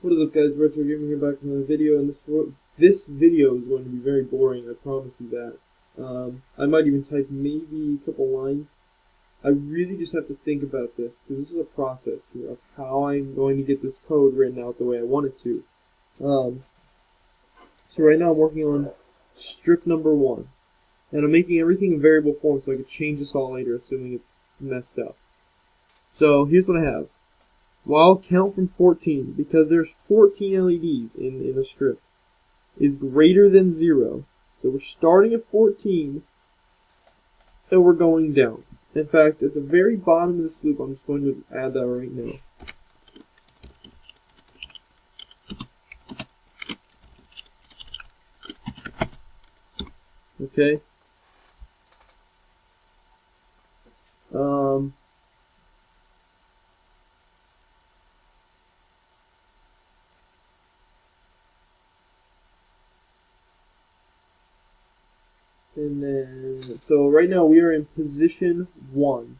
What is up, guys? Retro Gaming here, back with another video, and this video is going to be very boring, I promise you that. I might even type maybe a couple lines. I really just have to think about this, because this is a process here of how I'm going to get this code written out the way I want it to. So right now I'm working on strip number 1, and I'm making everything in variable form so I can change this all later, assuming it's messed up. So here's what I have. While count from 14, because there's 14 LEDs in a strip, is greater than 0. So we're starting at 14, and we're going down. In fact, at the very bottom of this loop, I'm just going to add that right now. Okay. And then, so right now we are in position 1.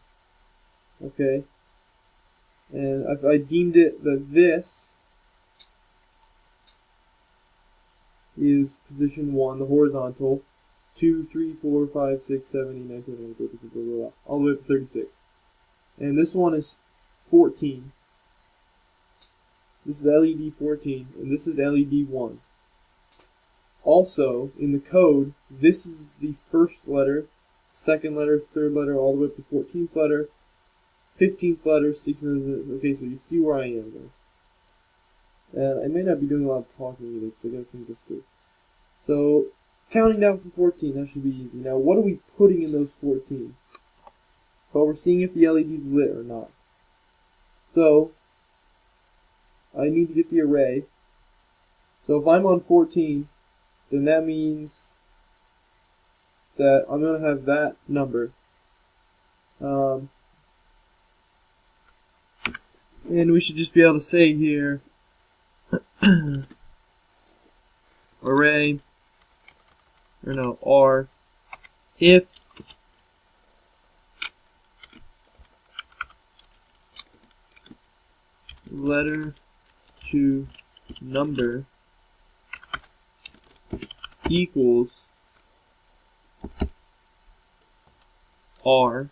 Okay. And I deemed it that this is position 1, the horizontal. 2, 3, 4, 5, 6, 7, 8, 9, 10, 11, 12, 13, all the way up to 36. And this one is 14. This is LED 14, and this is LED 1. Also, in the code, this is the first letter, second letter, third letter, all the way up to 14th letter, 15th letter, 16th. Okay, so you see where I am now. And I may not be doing a lot of talking either, so I gotta think this through. So, counting down from 14, that should be easy. Now, what are we putting in those 14? Well, we're seeing if the LED is lit or not. So, I need to get the array. So if I'm on 14, then that means that I'm going to have that number. And we should just be able to say here, array, or no, R, if letter to number equals R,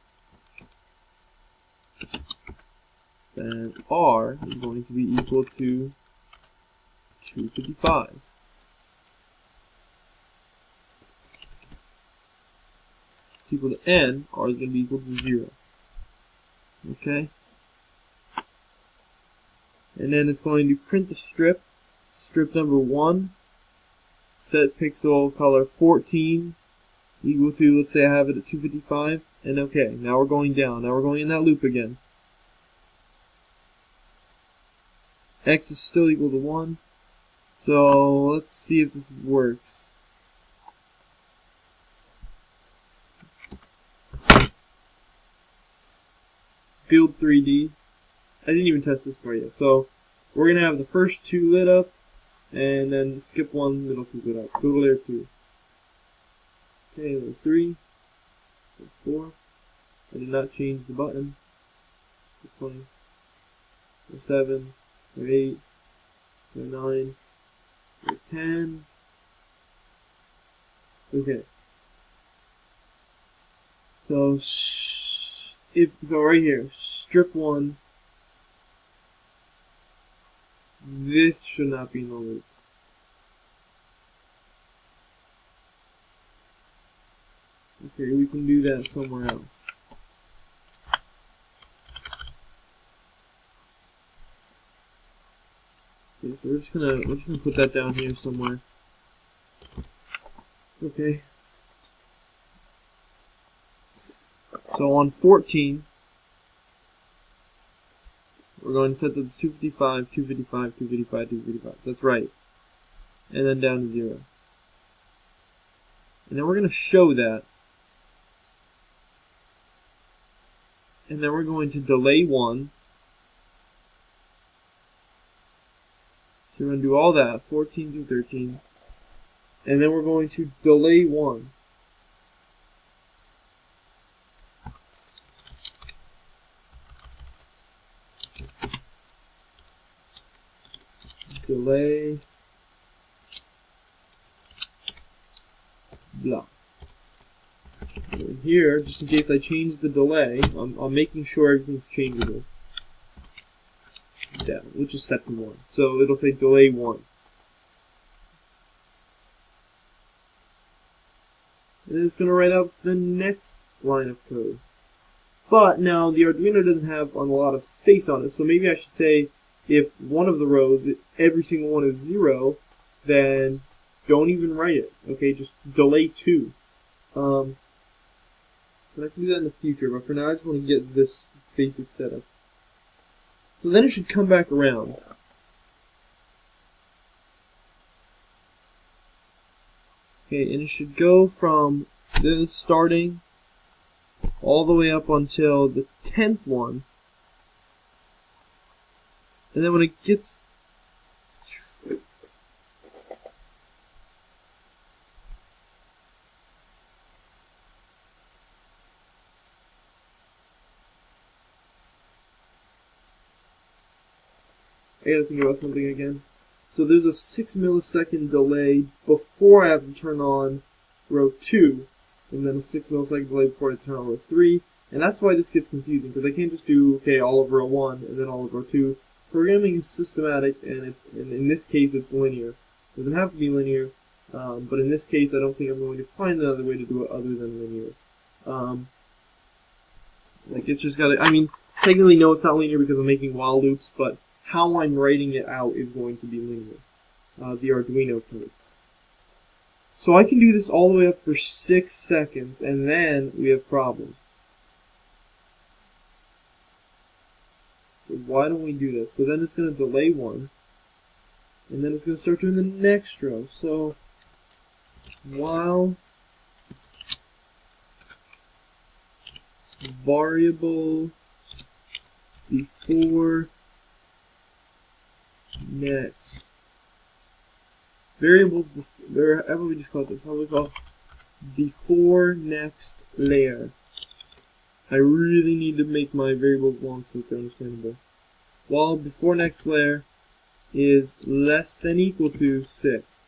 then R is going to be equal to 255. It's equal to N, R is going to be equal to 0. Okay? And then it's going to print the strip number 1, set pixel color 14, equal to, let's say I have it at 255, and okay, now we're going down, now we're going in that loop again. X is still equal to 1, so let's see if this works. Build 3D. I didn't even test this part yet. So we're going to have the first 2 lit up, and then skip 1, middle 2 lit up. Go to layer 2. Okay, layer 3, layer 4. I did not change the button. Layer 20, layer 7, layer 8, layer 9, layer 10. Okay. So right here, strip 1. This should not be in the loop. Okay, we can do that somewhere else. Okay, so we're just gonna put that down here somewhere. Okay. So on 14, we're going to set that to 255, 255, 255, 255. That's right. And then down to 0. And then we're going to show that. And then we're going to delay 1. So we're going to do all that, 14 through 13. And then we're going to delay 1. delay blah. And here, just in case I change the delay, I'm making sure everything's changeable. Down, which is step 1. So it'll say delay 1. And it's going to write out the next line of code. But now the Arduino doesn't have a lot of space on it, so maybe I should say if one of the rows, every single one is 0, then don't even write it. Okay, just delay 2. And I can do that in the future, but for now I just want to get this basic setup. So then it should come back around. Okay, and it should go from this starting all the way up until the 10th one. And then when it gets I gotta think about something again. So there's a 6 millisecond delay before I have to turn on row 2, and then a 6 millisecond delay before I turn on row 3, and that's why this gets confusing, because I can't just do, okay, all of row 1 and then all of row 2. Programming is systematic, and in this case it's linear. It doesn't have to be linear, but in this case I don't think I'm going to find another way to do it other than linear. Like it's just gotta, I mean, technically no, it's not linear because I'm making while loops, but how I'm writing it out is going to be linear. The Arduino code. So I can do this all the way up for 6 seconds, and then we have problems. So why don't we do this? So then it's going to delay 1, and then it's going to start doing the next row. So while variable before next variable, how would we just call this? How would we call before next layer? I really need to make my variables long so that they're understandable. While before next layer is less than equal to 6.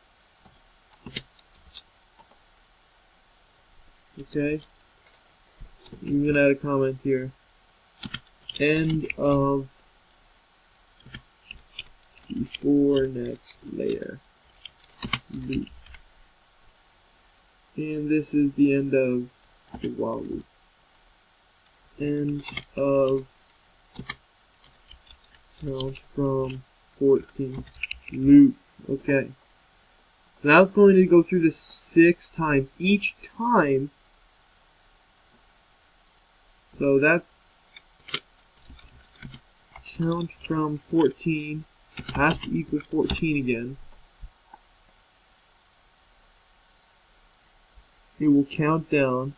Okay? I'm gonna add a comment here. End of before next layer loop. And this is the end of the while loop. End of count from 14 loop. Okay. So now it's going to go through this 6 times. Each time, so that count from 14 has to equal 14 again. It will count down,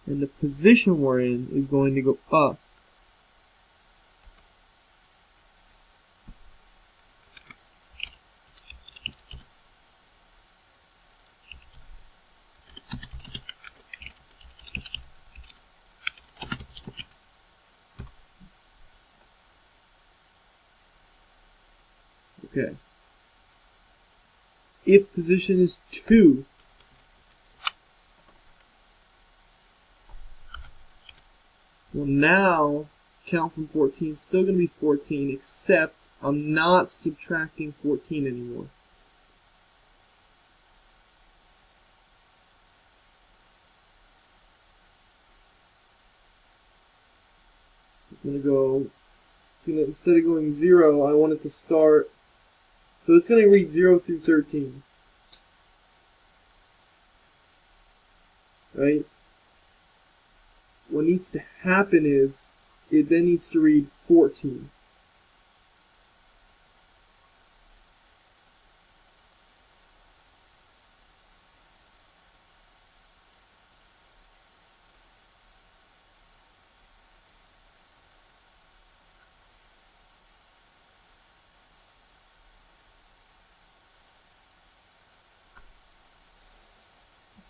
and the position we're in is going to go up. Okay. If position is 2, well now, count from 14 is still going to be 14, except I'm not subtracting 14 anymore. It's going to go, instead of going 0, I want it to start. So it's going to read 0 through 13. Right? What needs to happen is, it then needs to read 14.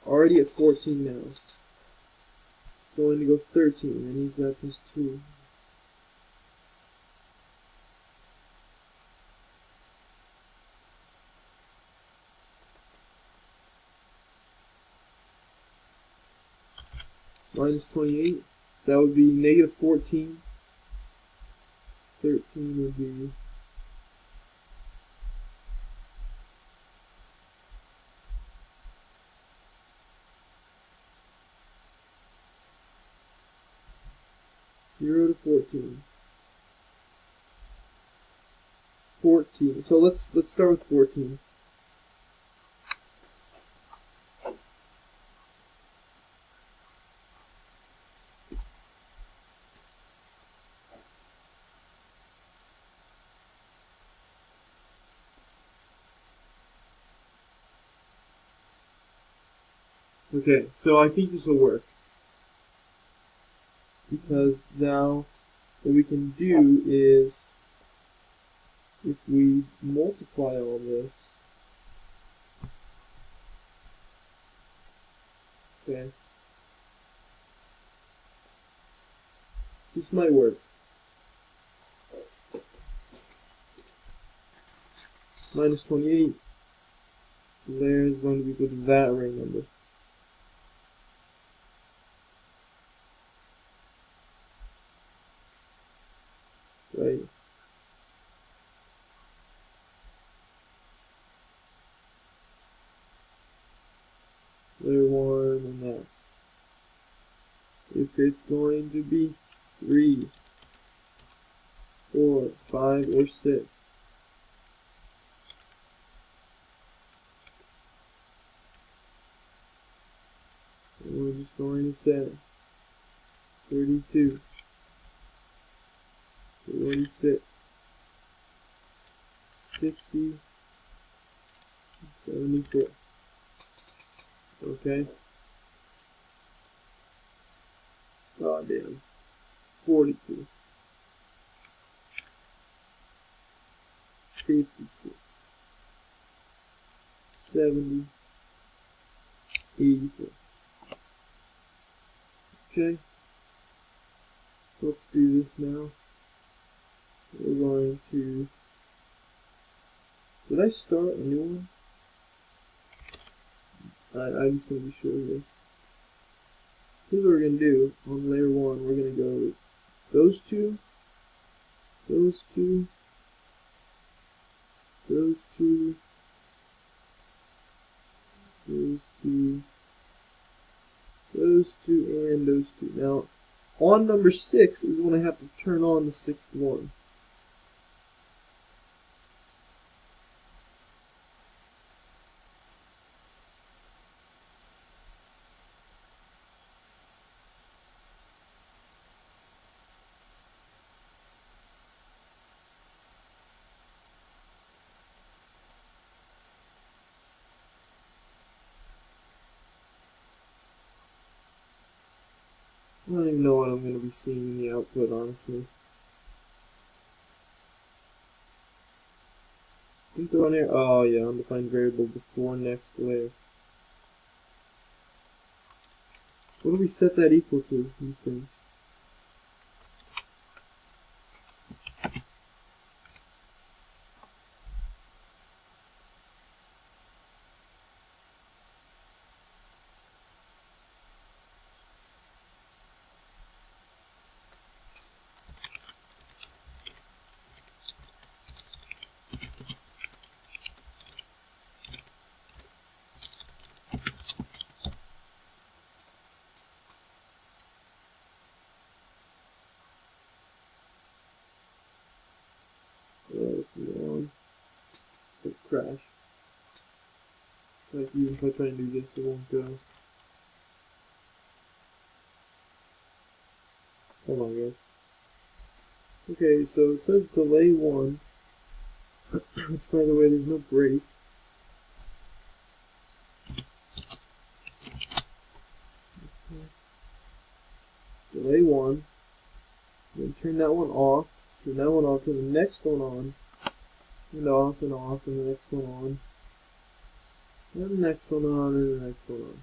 Already at 14 now. It's going to go 13, and he's at plus 2. minus 28. That would be negative 14. 13 would be 0 to 14. 14. So let's start with 14. Okay, so I think this will work. Because now what we can do is, if we multiply all this, okay, this might work. Minus 28, there is going to be equal to that ring number. Right? Layer 1 and that. If it's going to be 3, 4, 5, or 6, we're just going to say 32, 46, 60, 74. Okay. Oh damn. 42. 56. 70. 84. Okay. So let's do this now. We're going to... Did I start a new one? I'm just going to be sure here. Here's what we're going to do. On layer 1, we're going to go those two, those two, those two, those two, those two, and those two. Now, on number 6 is when I have to turn on the 6th one. I don't even know what I'm going to be seeing in the output, honestly. Didn't throw in here? Oh yeah, undefined variable before next layer. What do we set that equal to, you think? It's gonna crash. Like even if I try and do this, it won't go. Hold on, guys. Okay, so it says delay 1, which by the way, there's no break. Delay 1, then turn that one off, turn that one off, turn the next one on, and off, and off, and the next one on, and the next one on, and the next one on.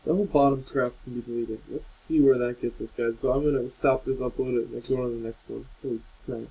The whole bottom crap can be deleted. Let's see where that gets us, guys, but I'm going to stop this, upload it, and go on to the next one. Holy crap.